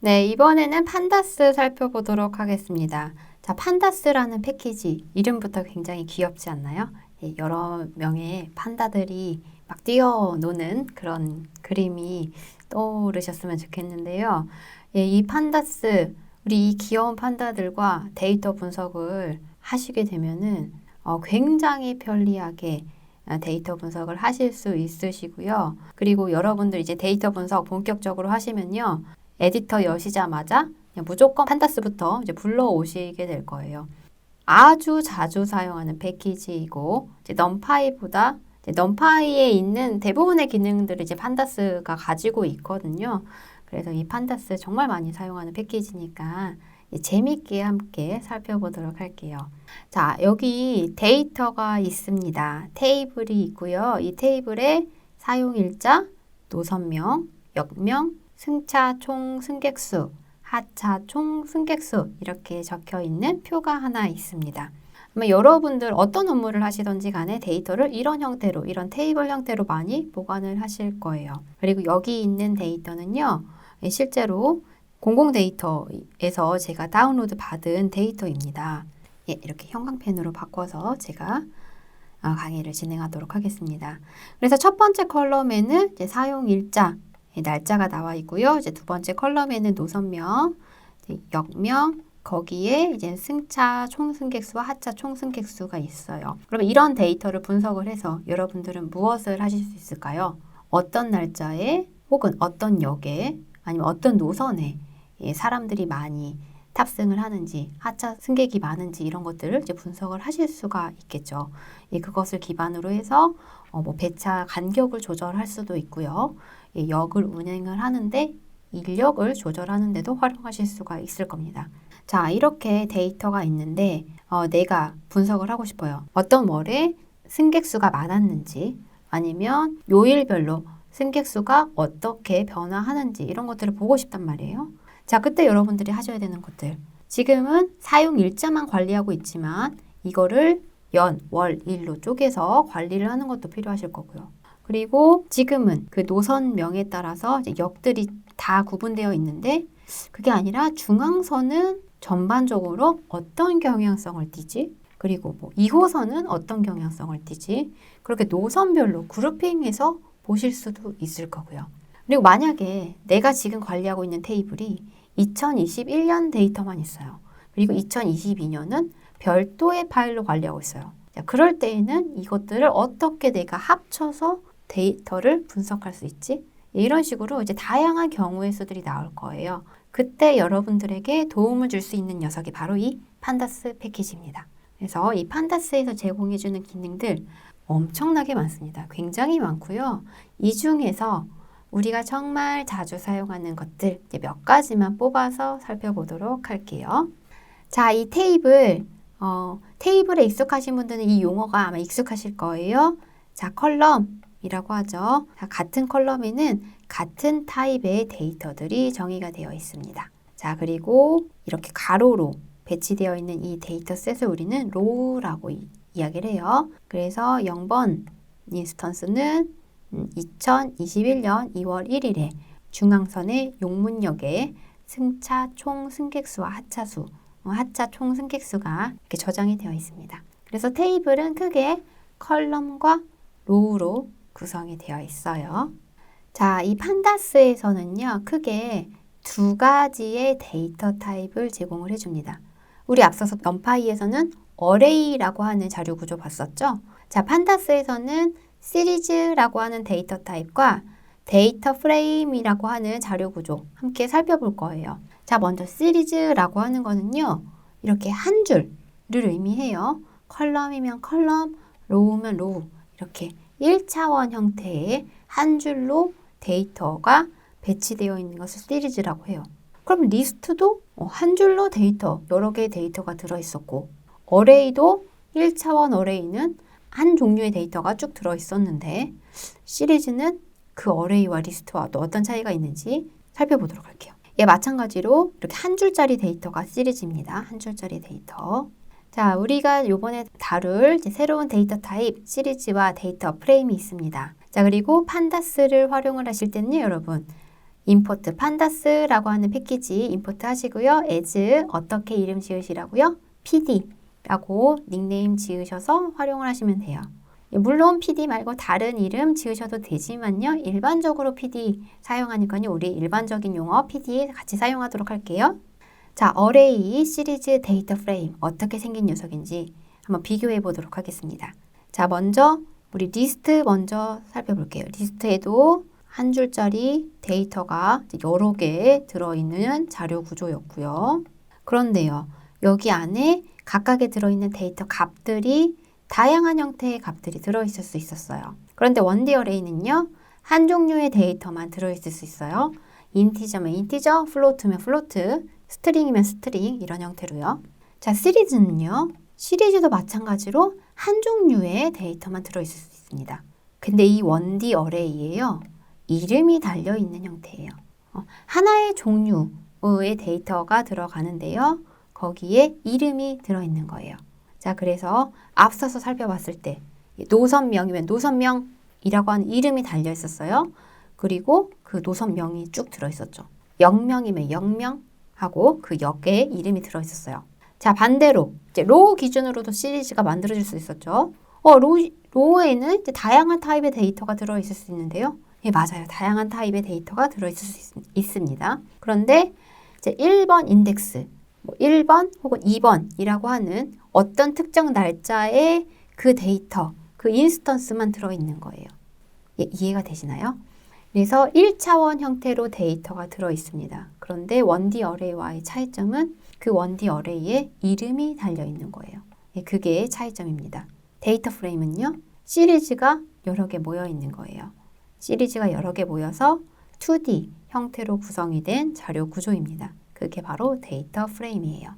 네, 이번에는 판다스 살펴보도록 하겠습니다. 자, 판다스라는 패키지 이름부터 굉장히 귀엽지 않나요? 예, 여러 명의 판다들이 막 뛰어노는 그런 그림이 떠오르셨으면 좋겠는데요. 예, 이 판다스, 우리 이 귀여운 판다들과 데이터 분석을 하시게 되면은 굉장히 편리하게 데이터 분석을 하실 수 있으시고요. 그리고 여러분들 이제 데이터 분석 본격적으로 하시면요. 에디터 여시자마자 그냥 무조건 판다스부터 이제 불러오시게 될 거예요. 아주 자주 사용하는 패키지이고 이제 넘파이보다 이제 넘파이에 있는 대부분의 기능들을 이제 판다스가 가지고 있거든요. 그래서 이 판다스 정말 많이 사용하는 패키지니까 재밌게 함께 살펴보도록 할게요. 자, 여기 데이터가 있습니다. 테이블이 있고요. 이 테이블에 사용일자, 노선명, 역명, 승차 총 승객수, 하차 총 승객수 이렇게 적혀 있는 표가 하나 있습니다. 그러면 여러분들 어떤 업무를 하시던지 간에 데이터를 이런 형태로, 이런 테이블 형태로 많이 보관을 하실 거예요. 그리고 여기 있는 데이터는요, 실제로 공공 데이터에서 제가 다운로드 받은 데이터입니다. 예, 이렇게 형광펜으로 바꿔서 제가 강의를 진행하도록 하겠습니다. 그래서 첫 번째 컬럼에는 이제 사용일자, 날짜가 나와 있고요. 이제 두 번째 컬럼에는 노선명, 역명, 거기에 이제 승차 총승객수와 하차 총승객수가 있어요. 그러면 이런 데이터를 분석을 해서 여러분들은 무엇을 하실 수 있을까요? 어떤 날짜에 혹은 어떤 역에 아니면 어떤 노선에 사람들이 많이 탑승을 하는지, 하차 승객이 많은지 이런 것들을 이제 분석을 하실 수가 있겠죠. 그것을 기반으로 해서 뭐 배차 간격을 조절할 수도 있고요. 역을 운행을 하는데 인력을 조절하는데도 활용하실 수가 있을 겁니다. 자, 이렇게 데이터가 있는데 내가 분석을 하고 싶어요. 어떤 월에 승객수가 많았는지 아니면 요일별로 승객수가 어떻게 변화하는지 이런 것들을 보고 싶단 말이에요. 자, 그때 여러분들이 하셔야 되는 것들. 지금은 사용 일자만 관리하고 있지만 이거를 연, 월, 일로 쪼개서 관리를 하는 것도 필요하실 거고요. 그리고 지금은 그 노선명에 따라서 이제 역들이 다 구분되어 있는데 그게 아니라 중앙선은 전반적으로 어떤 경향성을 띠지? 그리고 뭐 2호선은 어떤 경향성을 띠지? 그렇게 노선별로 그룹핑해서 보실 수도 있을 거고요. 그리고 만약에 내가 지금 관리하고 있는 테이블이 2021년 데이터만 있어요. 그리고 2022년은 별도의 파일로 관리하고 있어요. 자, 그럴 때에는 이것들을 어떻게 내가 합쳐서 데이터를 분석할 수 있지? 이런 식으로 이제 다양한 경우의 수들이 나올 거예요. 그때 여러분들에게 도움을 줄 수 있는 녀석이 바로 이 판다스 패키지입니다. 그래서 이 판다스에서 제공해주는 기능들 엄청나게 많습니다. 굉장히 많고요. 이 중에서 우리가 정말 자주 사용하는 것들 몇 가지만 뽑아서 살펴보도록 할게요. 자, 이 테이블, 테이블에 익숙하신 분들은 이 용어가 아마 익숙하실 거예요. 자, 컬럼이라고 하죠. 자, 같은 컬럼에는 같은 타입의 데이터들이 정의가 되어 있습니다. 자, 그리고 이렇게 가로로 배치되어 있는 이 데이터셋을 우리는 로우라고 이야기를 해요. 그래서 0번 인스턴스는 2021년 2월 1일에 중앙선의 용문역에 승차 총 승객수와 하차수, 하차 총 승객수가 이렇게 저장이 되어 있습니다. 그래서 테이블은 크게 컬럼과 로우로 구성이 되어 있어요. 자, 이 판다스에서는요, 크게 두 가지의 데이터 타입을 제공을 해줍니다. 우리 앞서서 넘파이에서는 어레이라고 하는 자료 구조 봤었죠? 자, 판다스에서는 시리즈라고 하는 데이터 타입과 데이터 프레임이라고 하는 자료 구조 함께 살펴볼 거예요. 자, 먼저 시리즈라고 하는 거는요, 이렇게 한 줄을 의미해요. 컬럼이면 컬럼, 로우면 로우. 이렇게 1차원 형태의 한 줄로 데이터가 배치되어 있는 것을 시리즈라고 해요. 그럼 리스트도 한 줄로 데이터, 여러 개의 데이터가 들어있었고, 어레이도 1차원 어레이는 한 종류의 데이터가 쭉 들어있었는데, 시리즈는 그 어레이와 리스트와 또 어떤 차이가 있는지 살펴보도록 할게요. 예, 마찬가지로 이렇게 한 줄짜리 데이터가 시리즈입니다. 한 줄짜리 데이터. 자, 우리가 이번에 다룰 이제 새로운 데이터 타입 시리즈와 데이터 프레임이 있습니다. 자, 그리고 판다스를 활용을 하실 때는요, 여러분. import pandas라고 하는 패키지 import 하시고요. as 어떻게 이름 지으시라고요? PD라고 닉네임 지으셔서 활용을 하시면 돼요. 물론 PD 말고 다른 이름 지으셔도 되지만요. 일반적으로 PD 사용하니까요. 우리 일반적인 용어 PD 같이 사용하도록 할게요. 자, array 시리즈 데이터 프레임 어떻게 생긴 녀석인지 한번 비교해 보도록 하겠습니다. 자, 먼저 우리 리스트 먼저 살펴볼게요. 리스트에도 한 줄짜리 데이터가 여러 개 들어있는 자료 구조였고요. 그런데요, 여기 안에 각각에 들어있는 데이터 값들이 다양한 형태의 값들이 들어있을 수 있었어요. 그런데 원디 어레이는요, 한 종류의 데이터만 들어있을 수 있어요. 인티저면 인티저, 플로트면 플로트, 스트링이면 스트링 이런 형태로요. 자, 시리즈는요. 시리즈도 마찬가지로 한 종류의 데이터만 들어있을 수 있습니다. 근데 이 원디 어레이에요. 이름이 달려있는 형태예요. 하나의 종류의 데이터가 들어가는데요. 거기에 이름이 들어있는 거예요. 자, 그래서 앞서서 살펴봤을 때 노선명이면 노선명이라고 하는 이름이 달려 있었어요. 그리고 그 노선명이 쭉 들어있었죠. 역명이면 역명하고 그 역에 이름이 들어있었어요. 자, 반대로 이제 로 기준으로도 시리즈가 만들어질 수 있었죠. 로에는 이제 다양한 타입의 데이터가 들어있을 수 있는데요. 예, 맞아요. 다양한 타입의 데이터가 들어있을 수 있습니다. 그런데 이제 1번 인덱스, 1번 혹은 2번이라고 하는 어떤 특정 날짜의 그 데이터, 그 인스턴스만 들어있는 거예요. 예, 이해가 되시나요? 그래서 1차원 형태로 데이터가 들어있습니다. 그런데 원디 어레이와의 차이점은 그 원디 어레이에 이름이 달려있는 거예요. 예, 그게 차이점입니다. 데이터 프레임은요, 시리즈가 여러 개 모여 있는 거예요. 시리즈가 여러 개 모여서 2D 형태로 구성이 된 자료 구조입니다. 그게 바로 데이터 프레임이에요.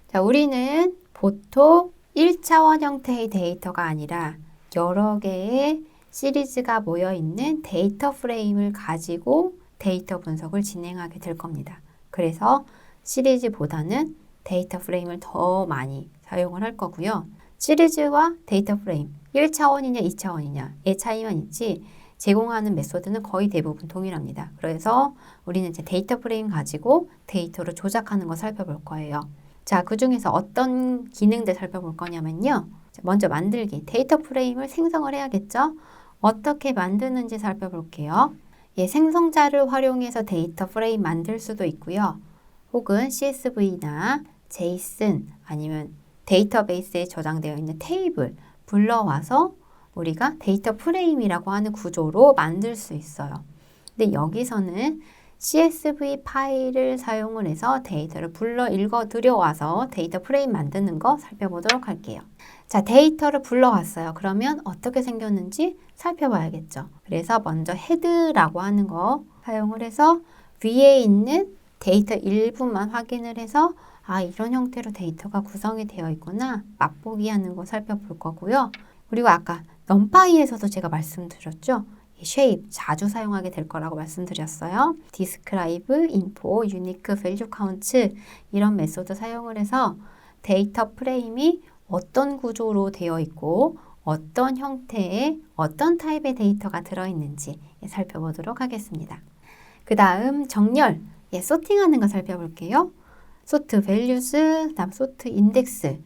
자, 우리는 보통 1차원 형태의 데이터가 아니라 여러 개의 시리즈가 모여 있는 데이터 프레임을 가지고 데이터 분석을 진행하게 될 겁니다. 그래서 시리즈보다는 데이터 프레임을 더 많이 사용을 할 거고요. 시리즈와 데이터 프레임, 1차원이냐 2차원이냐의 차이만 있지 제공하는 메소드는 거의 대부분 동일합니다. 그래서 우리는 이제 데이터 프레임 가지고 데이터를 조작하는 거 살펴볼 거예요. 자, 그 중에서 어떤 기능들 살펴볼 거냐면요. 먼저 만들기, 데이터 프레임을 생성을 해야겠죠? 어떻게 만드는지 살펴볼게요. 예, 생성자를 활용해서 데이터 프레임 만들 수도 있고요. 혹은 CSV나 JSON 아니면 데이터베이스에 저장되어 있는 테이블 불러와서 우리가 데이터 프레임이라고 하는 구조로 만들 수 있어요. 근데 여기서는 CSV 파일을 사용을 해서 데이터를 불러 읽어 들여와서 데이터 프레임 만드는 거 살펴보도록 할게요. 자, 데이터를 불러왔어요. 그러면 어떻게 생겼는지 살펴봐야겠죠. 그래서 먼저 헤드라고 하는 거 사용을 해서 위에 있는 데이터 일부만 확인을 해서 아, 이런 형태로 데이터가 구성이 되어 있구나 맛보기 하는 거 살펴볼 거고요. 그리고 아까 넘파이에서도 제가 말씀드렸죠. shape 자주 사용하게 될 거라고 말씀드렸어요. describe, info, unique value count 이런 메소드 사용을 해서 데이터 프레임이 어떤 구조로 되어 있고 어떤 형태의 어떤 타입의 데이터가 들어있는지 살펴보도록 하겠습니다. 그 다음 정렬, 소팅하는 거 살펴볼게요. sort values, 다음 sort index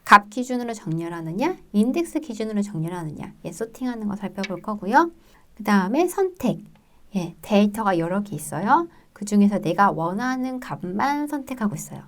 값 기준으로 정렬하느냐, 인덱스 기준으로 정렬하느냐, 소팅하는 거 살펴볼 거고요. 그 다음에 선택, 데이터가 여러 개 있어요. 그 중에서 내가 원하는 값만 선택하고 있어요.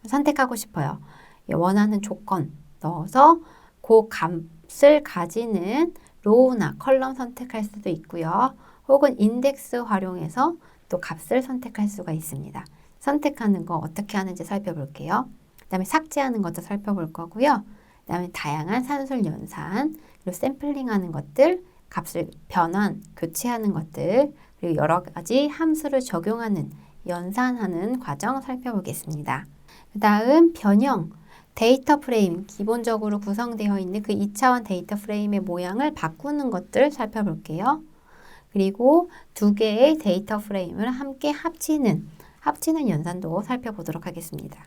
선택하고 싶어요. 원하는 조건 넣어서 그 값을 가지는 로우나 컬럼 선택할 수도 있고요. 혹은 인덱스 활용해서 또 값을 선택할 수가 있습니다. 선택하는 거 어떻게 하는지 살펴볼게요. 그 다음에 삭제하는 것도 살펴볼 거고요. 그 다음에 다양한 산술 연산, 그리고 샘플링하는 것들, 값을 변환, 교체하는 것들, 그리고 여러 가지 함수를 적용하는, 연산하는 과정 살펴보겠습니다. 그 다음 변형, 데이터 프레임, 기본적으로 구성되어 있는 그 2차원 데이터 프레임의 모양을 바꾸는 것들 살펴볼게요. 그리고 두 개의 데이터 프레임을 함께 합치는 연산도 살펴보도록 하겠습니다.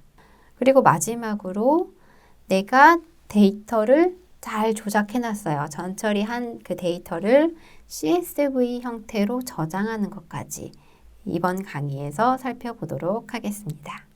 그리고 마지막으로 내가 데이터를 잘 조작해놨어요. 전처리한 그 데이터를 CSV 형태로 저장하는 것까지 이번 강의에서 살펴보도록 하겠습니다.